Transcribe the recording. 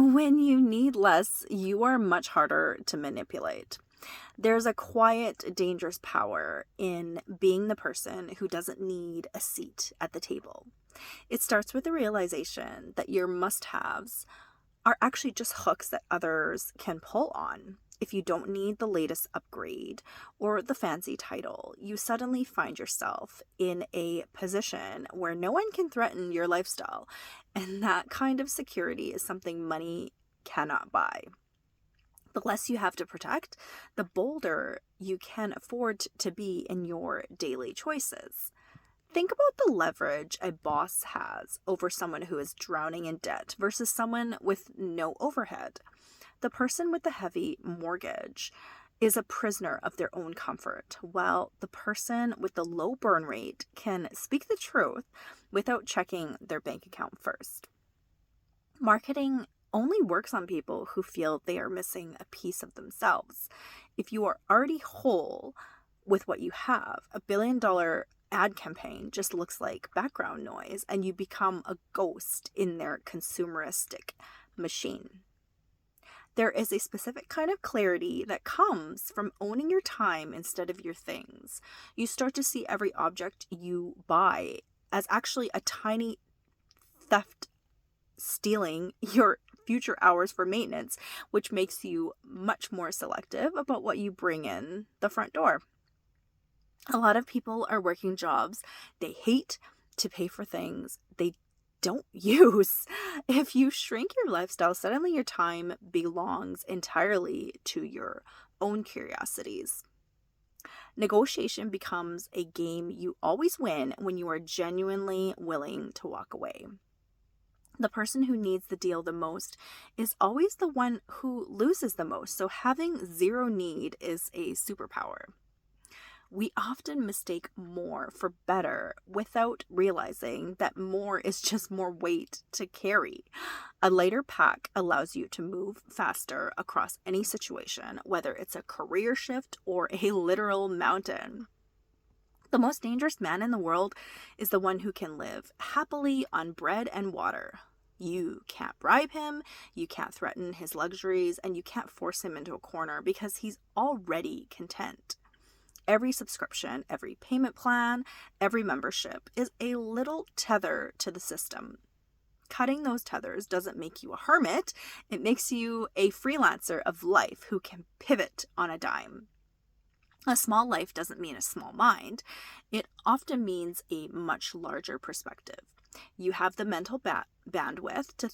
When you need less, you are much harder to manipulate. There's a quiet, dangerous power in being the person who doesn't need a seat at the table. It starts with the realization that your must haves are actually just hooks that others can pull on. If you don't need the latest upgrade or the fancy title, you suddenly find yourself in a position where no one can threaten your lifestyle. And that kind of security is something money cannot buy. The less you have to protect, the bolder you can afford to be in your daily choices. Think about the leverage a boss has over someone who is drowning in debt versus someone with no overhead. The person with the heavy mortgage is a prisoner of their own comfort, while the person with the low burn rate can speak the truth without checking their bank account first. Marketing only works on people who feel they are missing a piece of themselves. If you are already whole with what you have, $1 billion ad campaign just looks like background noise, and you become a ghost in their consumeristic machine. There is a specific kind of clarity that comes from owning your time instead of your things. You start to see every object you buy as actually a tiny theft stealing your future hours for maintenance, which makes you much more selective about what you bring in the front door. A lot of people are working jobs they hate to pay for things they don't use. If you shrink your lifestyle, suddenly your time belongs entirely to your own curiosities. Negotiation becomes a game you always win when you are genuinely willing to walk away. The person who needs the deal the most is always the one who loses the most, so having zero need is a superpower. We often mistake more for better without realizing that more is just more weight to carry. A lighter pack allows you to move faster across any situation, whether it's a career shift or a literal mountain. The most dangerous man in the world is the one who can live happily on bread and water. You can't bribe him, you can't threaten his luxuries, and you can't force him into a corner because he's already content. Every subscription, every payment plan, every membership is a little tether to the system. Cutting those tethers doesn't make you a hermit, it makes you a freelancer of life who can pivot on a dime. A small life doesn't mean a small mind. It often means a much larger perspective. You have the mental bandwidth to